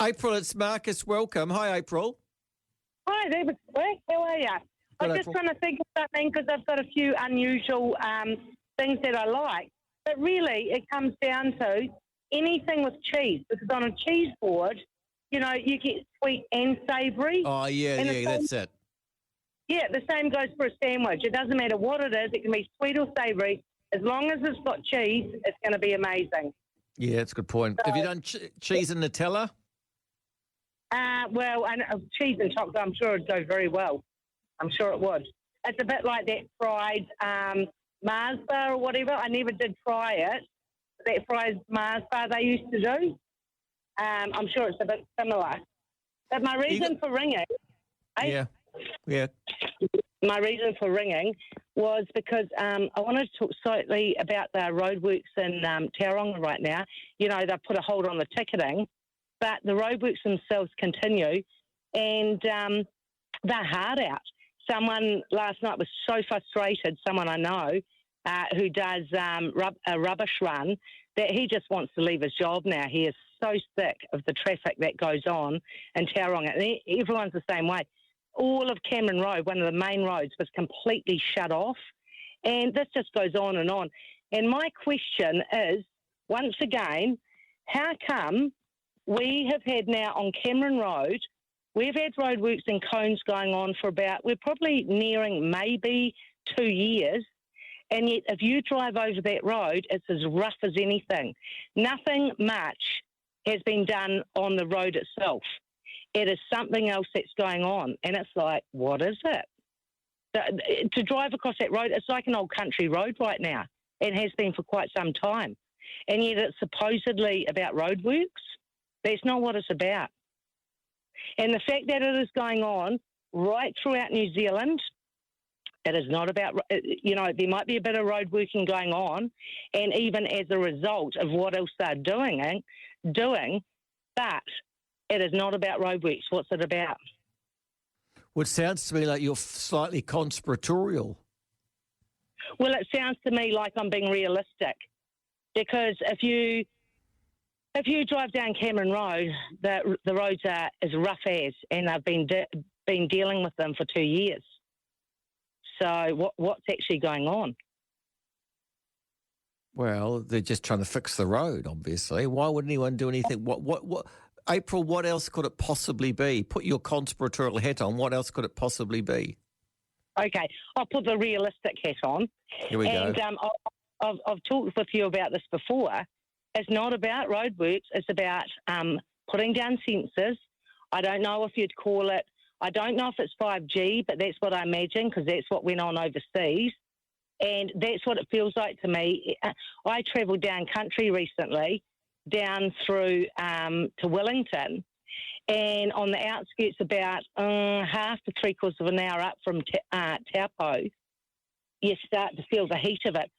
April, it's Marcus. Welcome. Hi, April. Hi, David. How are you? I'm just trying to think of something because I've got a few unusual things that I like. But really, it comes down to anything with cheese, because on a cheese board, you get sweet and savoury. Oh, yeah, that's it. Yeah, the same goes for a sandwich. It doesn't matter what it is. It can be sweet or savoury. As long as it's got cheese, it's going to be amazing. Yeah, that's a good point. So, have you done cheese and Nutella? Well, and cheese and chocolate, I'm sure it'd go very well. I'm sure it would. It's a bit like that fried Mars bar or whatever. I never did try it. That fried Mars bar they used to do. I'm sure it's a bit similar. But my reason for ringing... Yeah. My reason for ringing was because I wanted to talk slightly about the roadworks in Tauranga right now. They've put a hold on the ticketing, but the roadworks themselves continue, and they're hard out. Someone last night was so frustrated, someone I know, who does a rubbish run, that he just wants to leave his job now. He is so sick of the traffic that goes on in Tauranga. And everyone's the same way. All of Cameron Road, one of the main roads, was completely shut off. And this just goes on and on. And my question is, once again, how come we have had now on Cameron Road, we've had roadworks and cones going on for we're probably nearing maybe 2 years. And yet if you drive over that road, it's as rough as anything. Nothing much has been done on the road itself. It is something else that's going on. And it's like, what is it? To drive across that road, it's like an old country road right now. It has been for quite some time. And yet it's supposedly about roadworks. That's not what it's about. And the fact that it is going on right throughout New Zealand, it is not about, there might be a bit of road working going on, and even as a result of what else they're doing, but it is not about roadworks. What's it about? Well, it sounds to me like you're slightly conspiratorial. Well, it sounds to me like I'm being realistic, because if you drive down Cameron Road, the roads are as rough as, and I've been dealing with them for 2 years. So what's actually going on? Well, they're just trying to fix the road, obviously. Why would anyone do anything? What? April, what else could it possibly be? Put your conspiratorial hat on. What else could it possibly be? Okay, I'll put the realistic hat on. Here we go. And I've talked with you about this before. It's not about roadworks. It's about putting down sensors. I don't know if you'd call it, I don't know if it's 5G, but that's what I imagine, because that's what went on overseas. And that's what it feels like to me. I travelled down country recently, down through to Wellington, and on the outskirts about half to 3/4 of an hour up from Taupo, you start to feel the heat of it.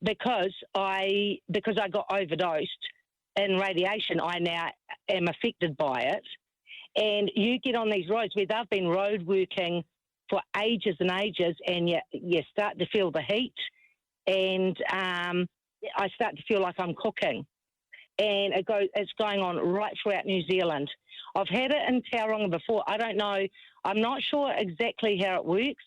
Because I got overdosed in radiation, I now am affected by it. And you get on these roads where they've been road working for ages and ages, and you start to feel the heat, and I start to feel like I'm cooking. And it's going on right throughout New Zealand. I've had it in Tauranga before. I don't know. I'm not sure exactly how it works.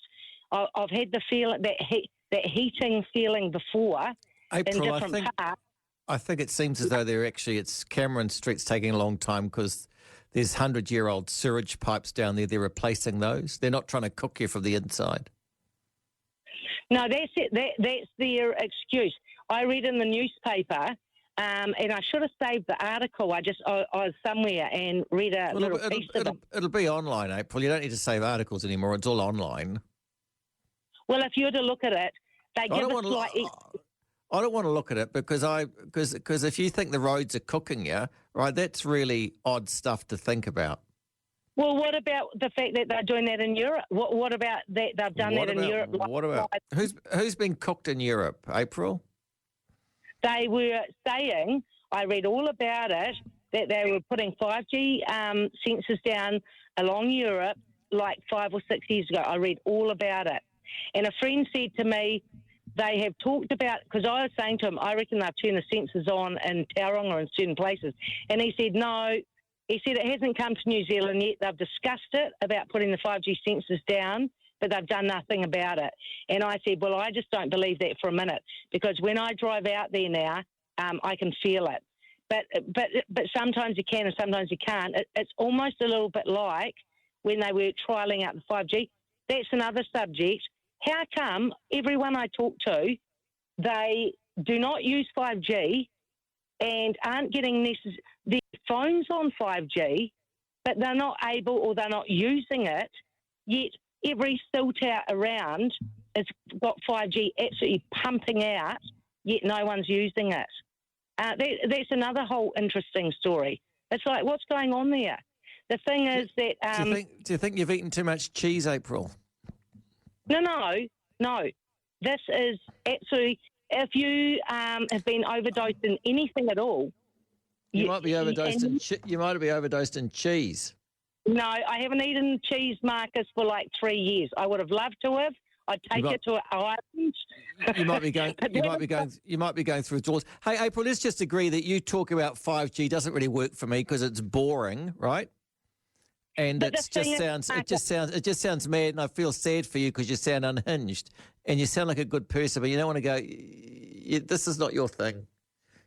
I've had the feeling, that heating feeling before. April, in different parts. I think it seems as though it's Cameron Street's taking a long time because there's 100-year-old sewage pipes down there. They're replacing those. They're not trying to cook you from the inside. No, that's it. That's their excuse. I read in the newspaper, and I should have saved the article. I was somewhere and read a little piece of it. It'll be online, April. You don't need to save articles anymore. It's all online. Well, if you were to look at it, they give us like... I don't want to look at it because if you think the roads are cooking you, right, that's really odd stuff to think about. Well, what about the fact that they're doing that in Europe? What about that they've done that in Europe? What about who's been cooked in Europe, April? They were saying, I read all about it, that they were putting 5G sensors down along Europe like 5 or 6 years ago. I read all about it. And a friend said to me, they have talked about, because I was saying to him, I reckon they've turned the sensors on in Tauranga in certain places. And he said, no. He said it hasn't come to New Zealand yet. They've discussed it about putting the 5G sensors down, but they've done nothing about it. And I said, well, I just don't believe that for a minute, because when I drive out there now, I can feel it. But sometimes you can and sometimes you can't. It's almost a little bit like when they were trialling out the 5G. That's another subject. How come everyone I talk to, they do not use 5G and aren't getting their phones on 5G, but they're not able or they're not using it, yet every filter around has got 5G absolutely pumping out, yet no one's using it. That's another whole interesting story. It's like, what's going on there? The thing is that... Do you think you've eaten too much cheese, April? No. This is absolutely... If you have been overdosed in anything at all... You might be overdosed in cheese. No, I haven't eaten cheese, Marcus, for like 3 years. I would have loved to have. I'd take it to Ireland. You might be going. You might be going through withdrawals. Hey, April, let's just agree that you talk about 5G doesn't really work for me because it's boring, right? And it just sounds mad, and I feel sad for you because you sound unhinged and you sound like a good person, but you don't want to go. This is not your thing.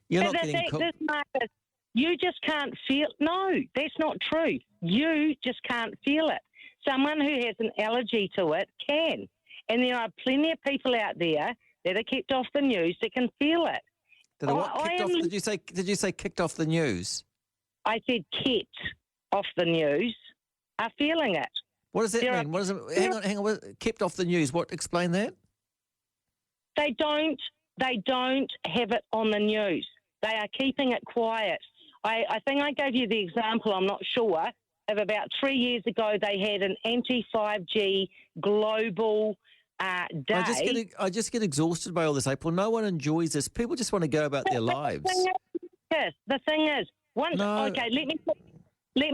You're not getting cooked. Marcus, you just can't feel. No, that's not true. You just can't feel it. Someone who has an allergy to it can. And there are plenty of people out there that are kept off the news that can feel it. Did you say kicked off the news? I said kept off the news are feeling it. What does that mean? Hang on. Kept off the news. What? Explain that. They don't have it on the news. They are keeping it quiet. I think I gave you the example, I'm not sure, of about 3 years ago they had an anti-5G global day. I just get exhausted by all this, April. No one enjoys this. People just want to go about their lives. The thing is, okay, let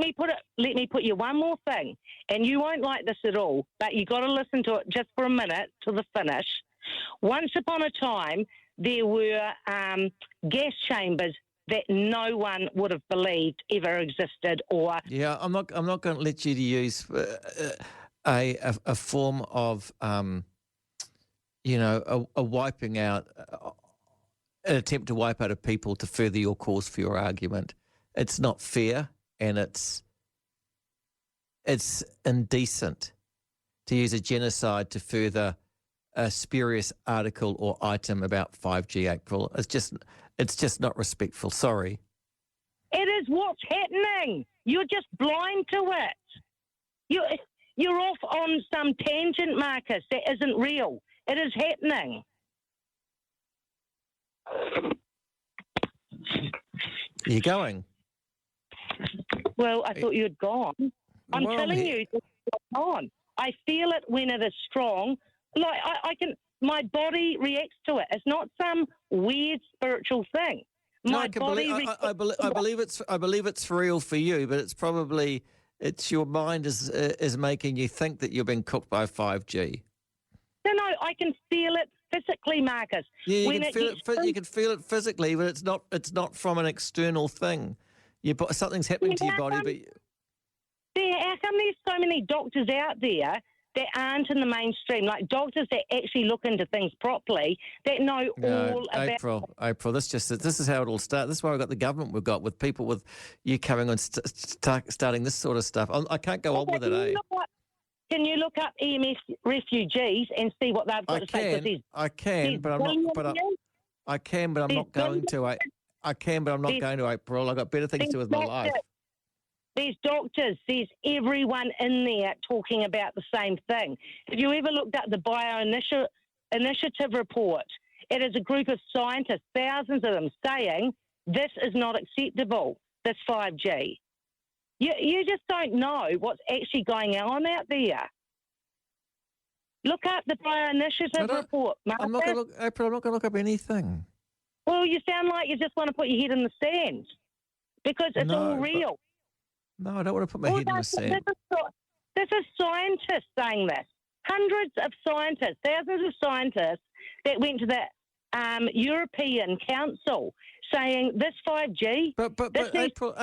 me put you one more thing, and you won't like this at all, but you got to listen to it just for a minute to the finish. Once upon a time, there were gas chambers that no one would have believed ever existed, or I'm not going to let you to use a form of a wiping out, an attempt to wipe out a people to further your cause for your argument. It's not fair, and it's indecent to use a genocide to further a spurious article or item about 5G, April. It's just not respectful. Sorry. It is what's happening. You're just blind to it. You're off on some tangent, Marcus, that isn't real. It is happening. You're going? Well, I thought you had gone. I'm telling you, it's on. I feel it when it is strong. Like I can, my body reacts to it. It's not some weird spiritual thing. I believe it's real for you, but it's probably your mind is making you think that you're being cooked by 5G. No, I can feel it physically, Marcus. Yeah, you can feel it physically, but it's not from an external thing. Something's happening to your body, but how come there's so many doctors out there that aren't in the mainstream, like doctors that actually look into things properly, that know all about... April, this is how it all starts. This is why we've got the government we've got, with people with you coming on starting this sort of stuff. I can't go on with it, Can you look up EMS refugees and see what they've got to say? I can, but I'm not going to. I can, but I'm not going to, April. I've got better things to do with my life. There's doctors, there's everyone in there talking about the same thing. Have you ever looked at the Initiative report? It is a group of scientists, thousands of them, saying this is not acceptable, this 5G. You just don't know what's actually going on out there. Look up the Initiative report, Martha. April, I'm not going to look up anything. Well, you sound like you just want to put your head in the sand because it's all real. No, I don't want to put my head in the sand. This is scientists saying this. Hundreds of scientists, thousands of scientists that went to the European Council saying this 5G. But April,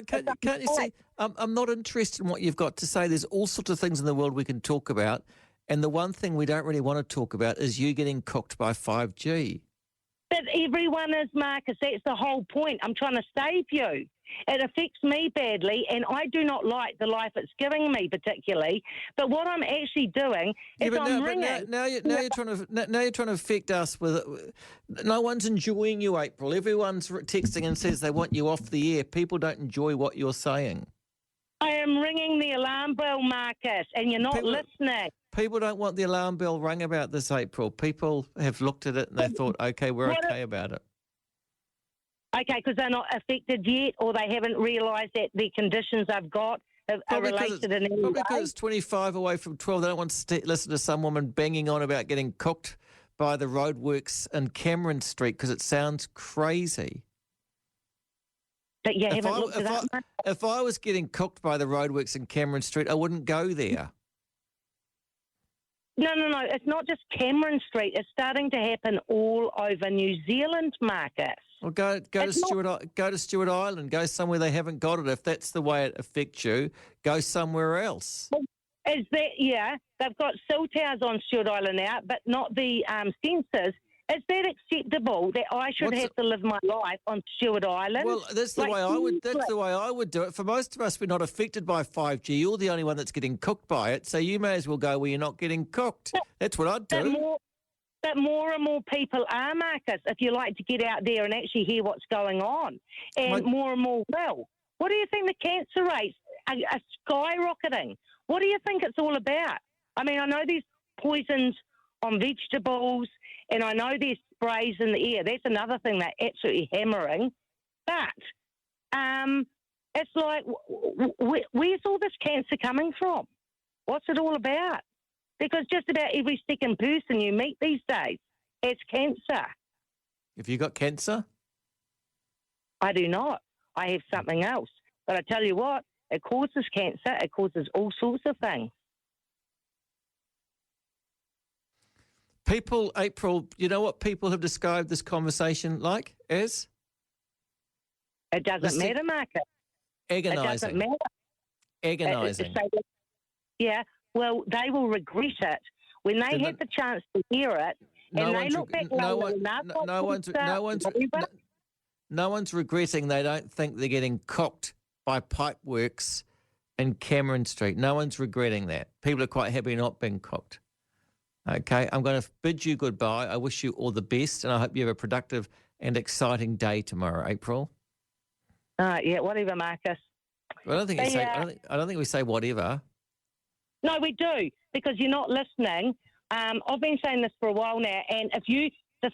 can't you see? I'm not interested in what you've got to say. There's all sorts of things in the world we can talk about, and the one thing we don't really want to talk about is you getting cooked by 5G. But everyone is, Marcus. That's the whole point. I'm trying to save you. It affects me badly, and I do not like the life it's giving me particularly. But what I'm actually doing is ringing. Now you're trying to affect us with. No one's enjoying you, April. Everyone's texting and says they want you off the air. People don't enjoy what you're saying. I am ringing the alarm bell, Marcus, and you're not listening. People don't want the alarm bell rung about this, April. People have looked at it and they thought, okay, we're okay about it. Okay, because they're not affected yet, or they haven't realised that the conditions I've got are related in any way. Probably because it's 25 away from 12. They don't want to listen to some woman banging on about getting cooked by the roadworks in Cameron Street because it sounds crazy. But you haven't looked it up. If I was getting cooked by the roadworks in Cameron Street, I wouldn't go there. No. It's not just Cameron Street. It's starting to happen all over New Zealand, Marcus. Well, go to Stewart Island. Go somewhere they haven't got it. If that's the way it affects you, go somewhere else. Is that, yeah, they've got cell towers on Stewart Island now, but not the sensors. Is that acceptable that I should have to live my life on Stewart Island? Well, that's the way I would. That's the way I would do it. For most of us, we're not affected by 5G. You're the only one that's getting cooked by it, so you may as well go where you're not getting cooked. That's what I'd do. But more and more people are, Marcus, if you like to get out there and actually hear what's going on. And more and more will. What do you think the cancer rates are skyrocketing? What do you think it's all about? I mean, I know there's poisons on vegetables, and I know there's sprays in the air. That's another thing they're absolutely hammering. But it's like, where's all this cancer coming from? What's it all about? Because just about every second person you meet these days has cancer. Have you got cancer? I do not. I have something else. But I tell you what, it causes cancer. It causes all sorts of things. People, April, you know what people have described this conversation like as? It doesn't matter, Marcus. Agonising. It doesn't matter. Agonising. Yeah, well, they will regret it when they have the chance to hear it, and they look back no one's regretting they don't think they're getting cooked by pipeworks in Cameron Street. No one's regretting that. People are quite happy not being cooked. Okay, I'm going to bid you goodbye. I wish you all the best, and I hope you have a productive and exciting day tomorrow, April. Yeah, whatever, Marcus. I don't think I don't think we say whatever. No, we do, because you're not listening. I've been saying this for a while now, and the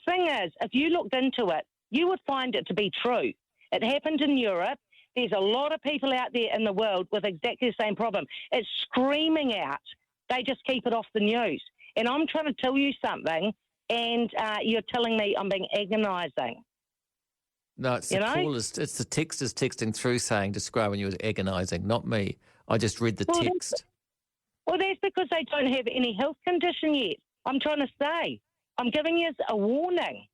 thing is, if you looked into it, you would find it to be true. It happened in Europe. There's a lot of people out there in the world with exactly the same problem. It's screaming out. They just keep it off the news. And I'm trying to tell you something, and you're telling me I'm being agonising. No, it's the callers. It's the texters texting through saying, describing you as agonising, not me. I just read the text. Well, that's because they don't have any health condition yet. I'm trying to say. I'm giving you a warning,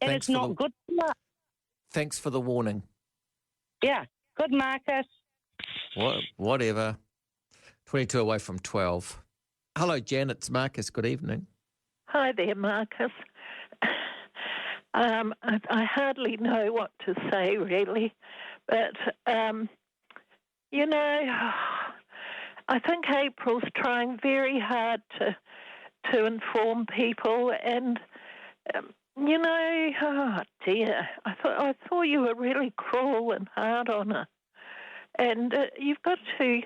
and it's not good for us. Thanks for the warning. Yeah. Good, Marcus. Whatever. 22 away from 12. Hello, Jan. It's Marcus. Good evening. Hi there, Marcus. I hardly know what to say, really. But, I think April's trying very hard to inform people. And, oh, dear, I thought you were really cruel and hard on her. And you've got to...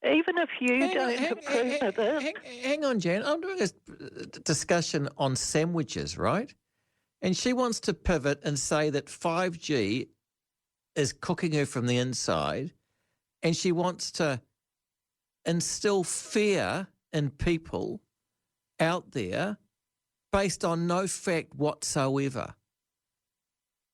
Even if you don't approve of this. Hang on, Jan. I'm doing a discussion on sandwiches, right? And she wants to pivot and say that 5G is cooking her from the inside, and she wants to instill fear in people out there based on no fact whatsoever.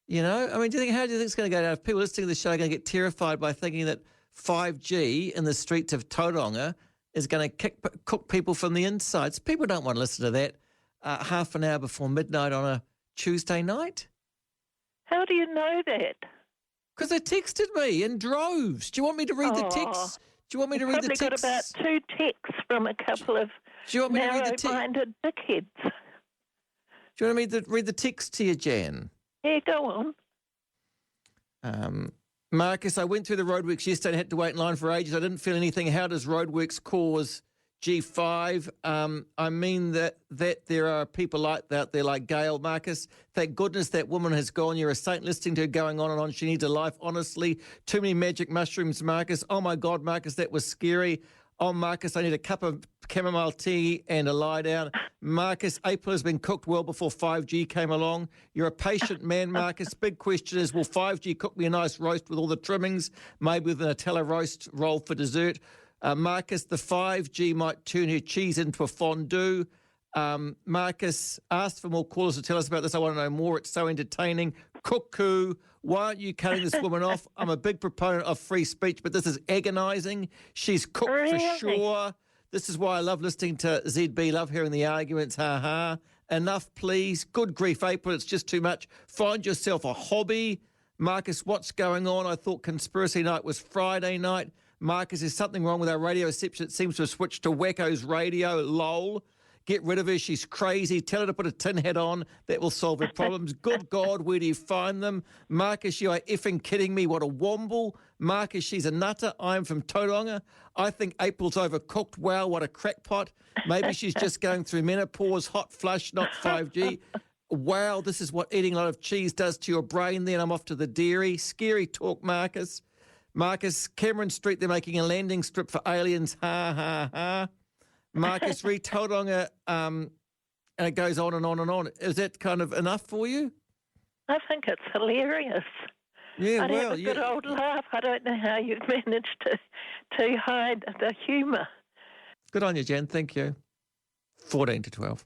You know? I mean, how do you think it's going to go down? If people listening to the show are going to get terrified by thinking that 5G in the streets of Tauranga is going to cook people from the insides. People don't want to listen to that. half an hour before midnight on a Tuesday night? How do you know that? Because they texted me in droves. Do you want me to read the texts? Do you want me to read the texts? I've probably got about 2 texts from a couple of narrow-minded dickheads. Do you want me to read the text to you, Jan? Yeah, go on. Marcus, I went through the roadworks yesterday and had to wait in line for ages. I didn't feel anything. How does roadworks cause G5? I mean that there are people like that out there like Gail. Marcus, thank goodness that woman has gone. You're a saint listening to her going on and on. She needs a life, honestly. Too many magic mushrooms, Marcus. Oh, my God, Marcus, that was scary. Oh, Marcus, I need a cup of chamomile tea and a lie down. Marcus, April has been cooked well before 5G came along. You're a patient man, Marcus. Big question is, will 5G cook me a nice roast with all the trimmings, maybe with a Nutella roast roll for dessert? Marcus, the 5G might turn her cheese into a fondue. Marcus, asked for more callers to tell us about this. I want to know more. It's so entertaining. Cuckoo. Why aren't you cutting this woman off? I'm a big proponent of free speech, but this is agonising. She's cooked for sure. This is why I love listening to ZB, love hearing the arguments. Ha ha. Enough, please. Good grief, April. It's just too much. Find yourself a hobby. Marcus, what's going on? I thought conspiracy night was Friday night. Marcus, there's something wrong with our radio reception. It seems to have switched to Wacko's radio. Lol. Get rid of her. She's crazy. Tell her to put a tin hat on. That will solve her problems. Good God, where do you find them? Marcus, you are effing kidding me. What a womble. Marcus, she's a nutter. I'm from Tauranga. I think April's overcooked. Wow, what a crackpot. Maybe she's just going through menopause, hot flush, not 5G. Wow, this is what eating a lot of cheese does to your brain. Then I'm off to the dairy. Scary talk, Marcus. Marcus, Cameron Street, they're making a landing strip for aliens. Ha, ha, ha. Marcus, read Tauranga, and it goes on and on and on. Is that kind of enough for you? I think it's hilarious. Yeah, I'd have a good old laugh. I don't know how you've managed to hide the humour. Good on you, Jen. Thank you. 14 to 12.